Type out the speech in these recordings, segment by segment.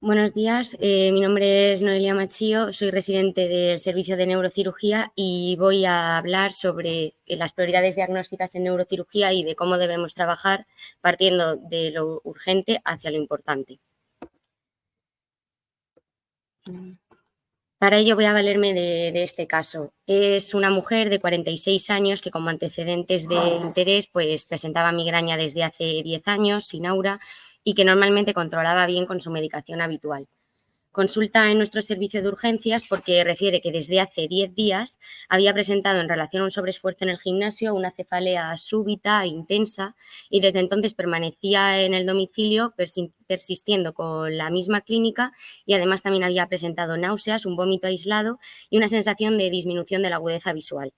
Buenos días, mi nombre es Noelia Machío, soy residente del Servicio de Neurocirugía y voy a hablar sobre las prioridades diagnósticas en neurocirugía y de cómo debemos trabajar partiendo de lo urgente hacia lo importante. Para ello voy a valerme de este caso. Es una mujer de 46 años que como antecedentes de interés pues presentaba migraña desde hace 10 años sin aura y que normalmente controlaba bien con su medicación habitual. Consulta en nuestro servicio de urgencias porque refiere que desde hace 10 días había presentado en relación a un sobreesfuerzo en el gimnasio una cefalea súbita e intensa y desde entonces permanecía en el domicilio persistiendo con la misma clínica y además también había presentado náuseas, un vómito aislado y una sensación de disminución de la agudeza visual.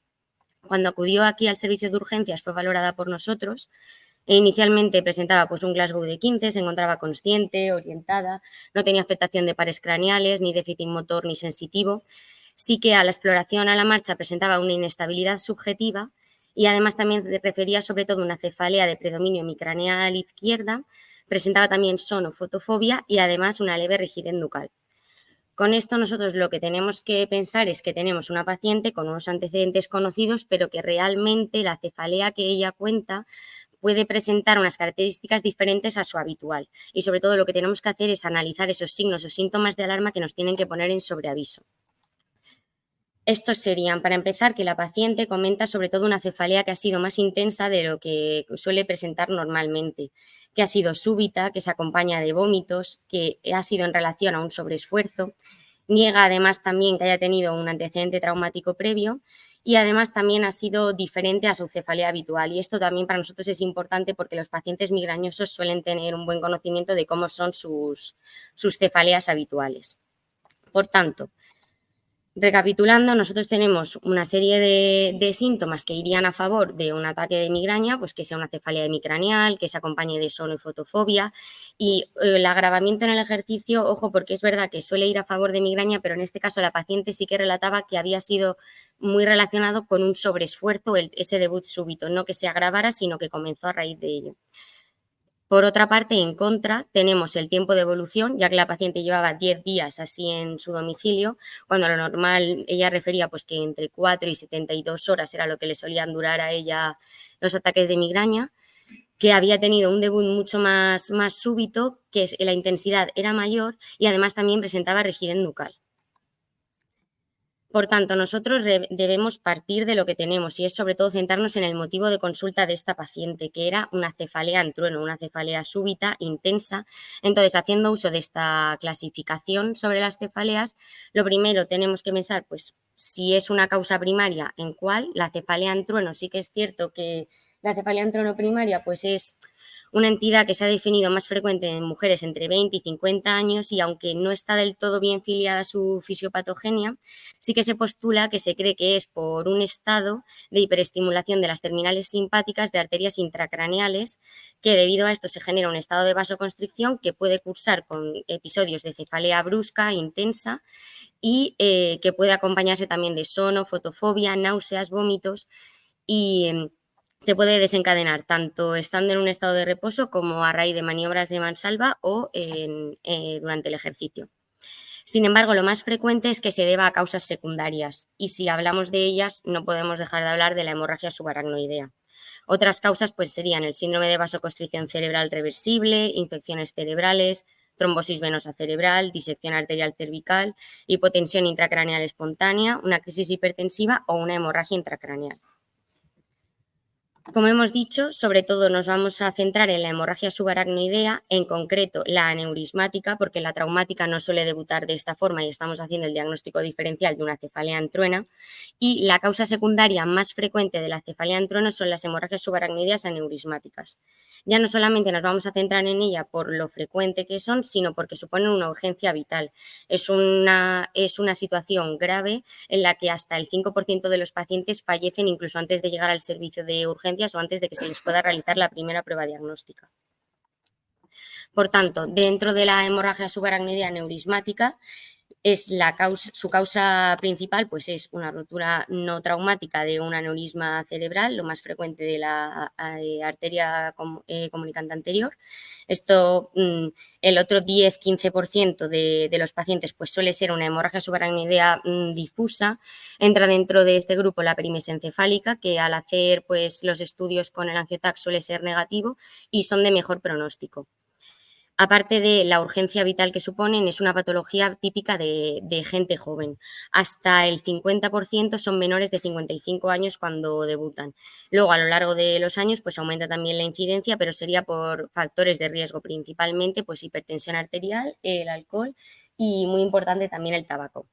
Cuando acudió aquí al servicio de urgencias fue valorada por nosotros. Inicialmente presentaba pues un Glasgow de 15, se encontraba consciente, orientada, no tenía afectación de pares craneales, ni déficit motor ni sensitivo. Sí que a la exploración a la marcha presentaba una inestabilidad subjetiva y además también refería sobre todo una cefalea de predominio hemicraneal izquierda, presentaba también sonofotofobia y además una leve rigidez nucal. Con esto nosotros lo que tenemos que pensar es que tenemos una paciente con unos antecedentes conocidos, pero que realmente la cefalea que ella cuenta puede presentar unas características diferentes a su habitual y sobre todo lo que tenemos que hacer es analizar esos signos o síntomas de alarma que nos tienen que poner en sobreaviso. Estos serían, para empezar, que la paciente comenta sobre todo una cefalea que ha sido más intensa de lo que suele presentar normalmente, que ha sido súbita, que se acompaña de vómitos, que ha sido en relación a un sobreesfuerzo. Niega además también que haya tenido un antecedente traumático previo y además también ha sido diferente a su cefalea habitual. Y esto también para nosotros es importante porque los pacientes migrañosos suelen tener un buen conocimiento de cómo son sus cefaleas habituales. Por tanto, recapitulando, nosotros tenemos una serie de síntomas que irían a favor de un ataque de migraña, pues que sea una cefalea hemicraneal, que se acompañe de sono y fotofobia y el agravamiento en el ejercicio, ojo, porque es verdad que suele ir a favor de migraña, pero en este caso la paciente sí que relataba que había sido muy relacionado con un sobreesfuerzo, ese debut súbito, no que se agravara, sino que comenzó a raíz de ello. Por otra parte, en contra, tenemos el tiempo de evolución, ya que la paciente llevaba 10 días así en su domicilio, cuando lo normal, ella refería pues que entre 4 y 72 horas era lo que le solían durar a ella los ataques de migraña, que había tenido un debut mucho más súbito, que la intensidad era mayor y además también presentaba rigidez nucal. Por tanto, nosotros debemos partir de lo que tenemos y es sobre todo centrarnos en el motivo de consulta de esta paciente, que era una cefalea en trueno, una cefalea súbita, intensa. Entonces, haciendo uso de esta clasificación sobre las cefaleas, lo primero tenemos que pensar, pues, si es una causa primaria, ¿en cuál? La cefalea en trueno, sí que es cierto que la cefalea en trueno primaria, pues es una entidad que se ha definido más frecuente en mujeres entre 20 y 50 años y aunque no está del todo bien filiada a su fisiopatogenia, sí que se postula que se cree que es por un estado de hiperestimulación de las terminales simpáticas de arterias intracraneales, que debido a esto se genera un estado de vasoconstricción que puede cursar con episodios de cefalea brusca, intensa y que puede acompañarse también de sono, fotofobia, náuseas, vómitos y se puede desencadenar tanto estando en un estado de reposo como a raíz de maniobras de mansalva o durante el ejercicio. Sin embargo, lo más frecuente es que se deba a causas secundarias y si hablamos de ellas no podemos dejar de hablar de la hemorragia subaracnoidea. Otras causas pues, serían el síndrome de vasoconstricción cerebral reversible, infecciones cerebrales, trombosis venosa cerebral, disección arterial cervical, hipotensión intracraneal espontánea, una crisis hipertensiva o una hemorragia intracraneal. Como hemos dicho, sobre todo nos vamos a centrar en la hemorragia subaracnoidea, en concreto la aneurismática, porque la traumática no suele debutar de esta forma y estamos haciendo el diagnóstico diferencial de una cefalea en truena. Y la causa secundaria más frecuente de la cefalea en trueno son las hemorragias subaracnoideas aneurismáticas. Ya no solamente nos vamos a centrar en ella por lo frecuente que son, sino porque suponen una urgencia vital. Es una situación grave en la que hasta el 5% de los pacientes fallecen incluso antes de llegar al servicio de urgencias o antes de que se les pueda realizar la primera prueba diagnóstica. Por tanto, dentro de la hemorragia subaracnoidea aneurismática, Su causa principal pues es una rotura no traumática de un aneurisma cerebral, lo más frecuente de la arteria comunicante anterior. Esto, el otro 10-15% de los pacientes pues suele ser una hemorragia subaracnoidea difusa. Entra dentro de este grupo la perimesia encefálica, que al hacer pues, los estudios con el angiotac suele ser negativo y son de mejor pronóstico. Aparte de la urgencia vital que suponen, es una patología típica de gente joven. Hasta el 50% son menores de 55 años cuando debutan. Luego, a lo largo de los años, pues aumenta también la incidencia, pero sería por factores de riesgo, principalmente pues hipertensión arterial, el alcohol y, muy importante, también el tabaco.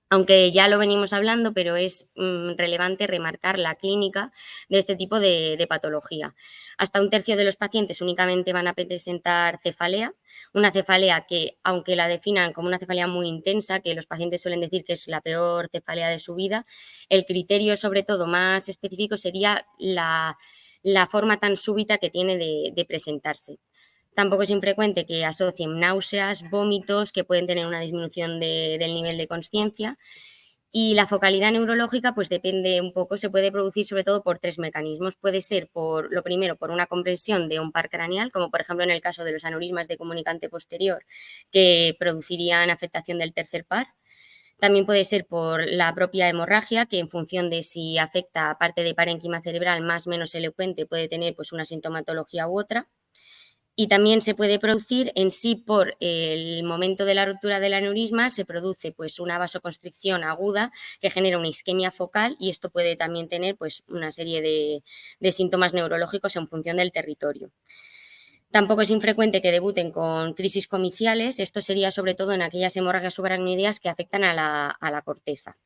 Aunque ya lo venimos hablando, pero es relevante remarcar la clínica de este tipo de patología. Hasta un tercio de los pacientes únicamente van a presentar cefalea, una cefalea que, aunque la definan como una cefalea muy intensa, que los pacientes suelen decir que es la peor cefalea de su vida, el criterio sobre todo más específico sería la forma tan súbita que tiene de presentarse. Tampoco es infrecuente que asocien náuseas, vómitos, que pueden tener una disminución del nivel de consciencia. Y la focalidad neurológica pues depende un poco, se puede producir sobre todo por 3 mecanismos. Puede ser lo primero, por una compresión de un par craneal, como por ejemplo en el caso de los aneurismas de comunicante posterior, que producirían afectación del tercer par. También puede ser por la propia hemorragia, que en función de si afecta a parte de parénquima cerebral más o menos elocuente, puede tener pues una sintomatología u otra. Y también se puede producir en sí por el momento de la ruptura del aneurisma, se produce pues una vasoconstricción aguda que genera una isquemia focal, y esto puede también tener pues una serie de síntomas neurológicos en función del territorio. Tampoco es infrecuente que debuten con crisis comiciales, esto sería sobre todo en aquellas hemorragias subaracnoideas que afectan a la corteza.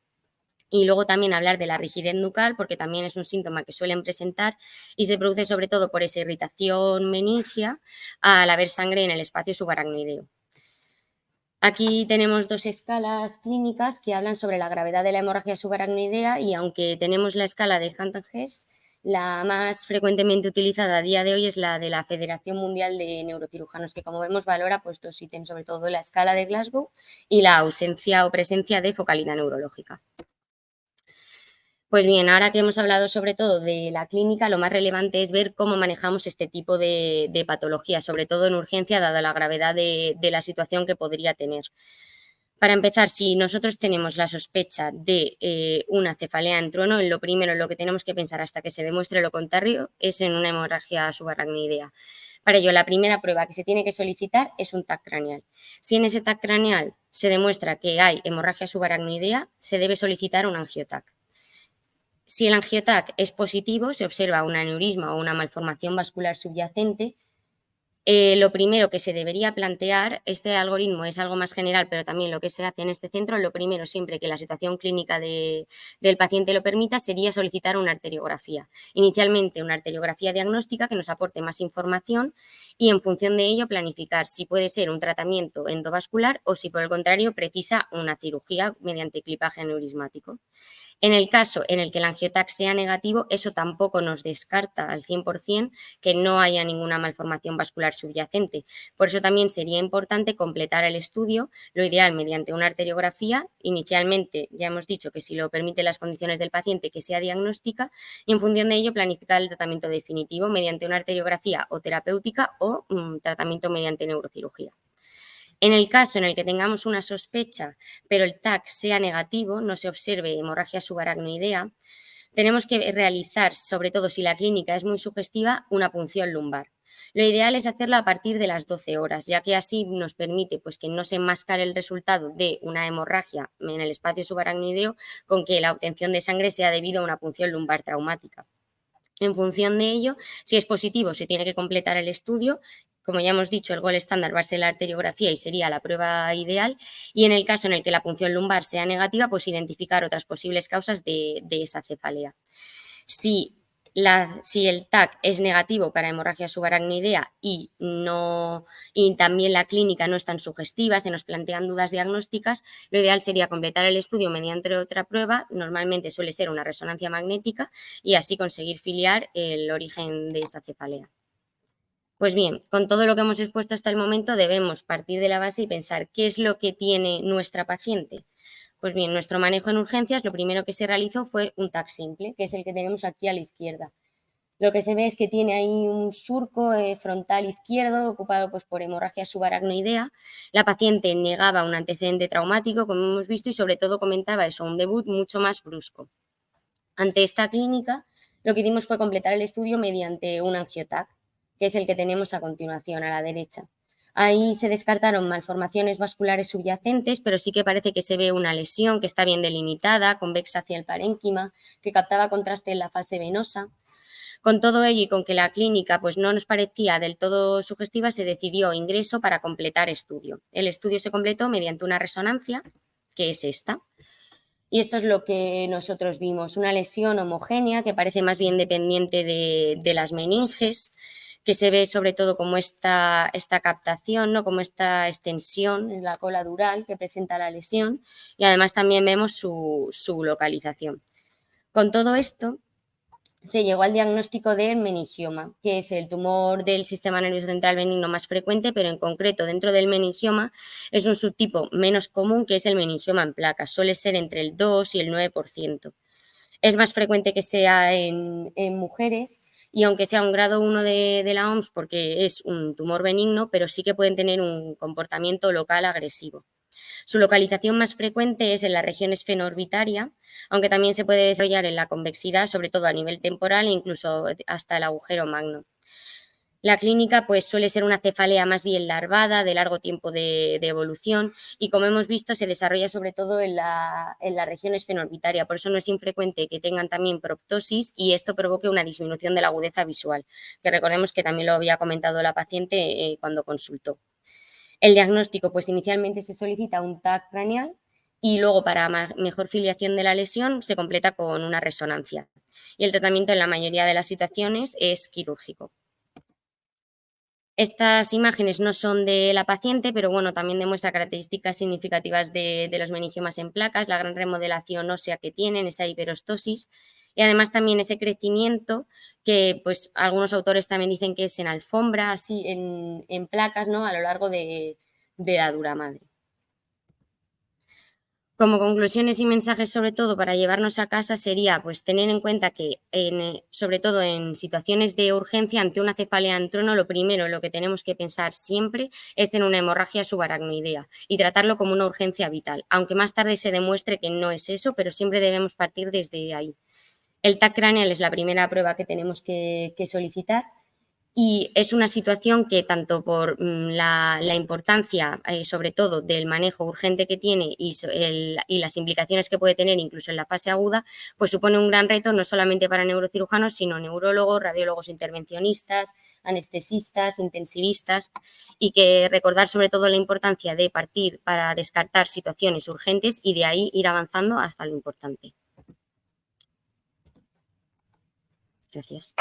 Y luego también hablar de la rigidez nucal, porque también es un síntoma que suelen presentar y se produce sobre todo por esa irritación meningia al haber sangre en el espacio subaracnoideo. Aquí tenemos 2 escalas clínicas que hablan sobre la gravedad de la hemorragia subaracnoidea, y aunque tenemos la escala de Hunt-Hess, la más frecuentemente utilizada a día de hoy es la de la Federación Mundial de Neurocirujanos, que como vemos valora pues 2 ítems, sobre todo la escala de Glasgow y la ausencia o presencia de focalidad neurológica. Pues bien, ahora que hemos hablado sobre todo de la clínica, lo más relevante es ver cómo manejamos este tipo de patologías, sobre todo en urgencia, dada la gravedad de la situación que podría tener. Para empezar, si nosotros tenemos la sospecha de una cefalea en trueno, lo primero en lo que tenemos que pensar hasta que se demuestre lo contrario es en una hemorragia subaracnoidea. Para ello, la primera prueba que se tiene que solicitar es un TAC craneal. Si en ese TAC craneal se demuestra que hay hemorragia subaracnoidea, se debe solicitar un angiotac. Si el angiotac es positivo, se observa un aneurisma o una malformación vascular subyacente. Lo primero que se debería plantear, este algoritmo es algo más general, pero también lo que se hace en este centro, lo primero, siempre que la situación clínica del paciente lo permita, sería solicitar una arteriografía. Inicialmente una arteriografía diagnóstica que nos aporte más información, y en función de ello planificar si puede ser un tratamiento endovascular o si por el contrario precisa una cirugía mediante clipaje aneurismático. En el caso en el que el angiotac sea negativo, eso tampoco nos descarta al 100% que no haya ninguna malformación vascular subyacente. Por eso también sería importante completar el estudio, lo ideal mediante una arteriografía. Inicialmente ya hemos dicho que si lo permiten las condiciones del paciente, que sea diagnóstica, y en función de ello planificar el tratamiento definitivo mediante una arteriografía o terapéutica o tratamiento mediante neurocirugía. En el caso en el que tengamos una sospecha, pero el TAC sea negativo, no se observe hemorragia subaracnoidea, tenemos que realizar, sobre todo si la clínica es muy sugestiva, una punción lumbar. Lo ideal es hacerla a partir de las 12 horas, ya que así nos permite pues, que no se enmascare el resultado de una hemorragia en el espacio subaracnoideo con que la obtención de sangre sea debido a una punción lumbar traumática. En función de ello, si es positivo, se tiene que completar el estudio. Como ya hemos dicho, el gol estándar va a ser la arteriografía y sería la prueba ideal. Y en el caso en el que la punción lumbar sea negativa, pues identificar otras posibles causas de esa cefalea. Si el TAC es negativo para hemorragia subaracnoidea y también la clínica no es tan sugestiva, se nos plantean dudas diagnósticas, lo ideal sería completar el estudio mediante otra prueba, normalmente suele ser una resonancia magnética, y así conseguir filiar el origen de esa cefalea. Pues bien, con todo lo que hemos expuesto hasta el momento debemos partir de la base y pensar qué es lo que tiene nuestra paciente. Pues bien, nuestro manejo en urgencias, lo primero que se realizó fue un TAC simple, que es el que tenemos aquí a la izquierda. Lo que se ve es que tiene ahí un surco frontal izquierdo ocupado pues, por hemorragia subaracnoidea. La paciente negaba un antecedente traumático, como hemos visto, y sobre todo comentaba eso, un debut mucho más brusco. Ante esta clínica, lo que hicimos fue completar el estudio mediante un angiotac, que es el que tenemos a continuación, a la derecha. Ahí se descartaron malformaciones vasculares subyacentes, pero sí que parece que se ve una lesión que está bien delimitada, convexa hacia el parénquima, que captaba contraste en la fase venosa. Con todo ello y con que la clínica pues, no nos parecía del todo sugestiva, se decidió ingreso para completar estudio. El estudio se completó mediante una resonancia, que es esta. Y esto es lo que nosotros vimos, una lesión homogénea que parece más bien dependiente de las meninges, que se ve sobre todo como esta captación, ¿no? Como esta extensión en la cola dural que presenta la lesión, y además también vemos su localización. Con todo esto, se llegó al diagnóstico de meningioma, que es el tumor del sistema nervioso central benigno más frecuente, pero en concreto dentro del meningioma es un subtipo menos común, que es el meningioma en placas, suele ser entre el 2 y el 9%. Es más frecuente que sea en mujeres y aunque sea un grado 1 de la OMS porque es un tumor benigno, pero sí que pueden tener un comportamiento local agresivo. Su localización más frecuente es en la región esfenorbitaria, aunque también se puede desarrollar en la convexidad, sobre todo a nivel temporal e incluso hasta el agujero magno. La clínica pues, suele ser una cefalea más bien larvada, de largo tiempo de evolución y, como hemos visto, se desarrolla sobre todo en la región esfenorbitaria. Por eso no es infrecuente que tengan también proptosis y esto provoque una disminución de la agudeza visual, que recordemos que también lo había comentado la paciente cuando consultó. El diagnóstico, pues inicialmente se solicita un TAC craneal y luego para mejor filiación de la lesión se completa con una resonancia. Y el tratamiento en la mayoría de las situaciones es quirúrgico. Estas imágenes no son de la paciente, pero bueno, también demuestra características significativas de los meningiomas en placas, la gran remodelación ósea que tienen, esa hiperostosis, y además también ese crecimiento que pues algunos autores también dicen que es en alfombra, así en placas, ¿no? A lo largo de la dura madre. Como conclusiones y mensajes, sobre todo para llevarnos a casa, sería pues tener en cuenta que sobre todo en situaciones de urgencia ante una cefalea en trono, lo primero en lo que tenemos que pensar siempre es en una hemorragia subaracnoidea y tratarlo como una urgencia vital, aunque más tarde se demuestre que no es eso, pero siempre debemos partir desde ahí. El TAC craneal es la primera prueba que tenemos que solicitar. Y es una situación que tanto por la importancia, sobre todo, del manejo urgente que tiene y las implicaciones que puede tener incluso en la fase aguda, pues supone un gran reto no solamente para neurocirujanos, sino neurólogos, radiólogos intervencionistas, anestesistas, intensivistas, y que recordar sobre todo la importancia de partir para descartar situaciones urgentes y de ahí ir avanzando hasta lo importante. Gracias.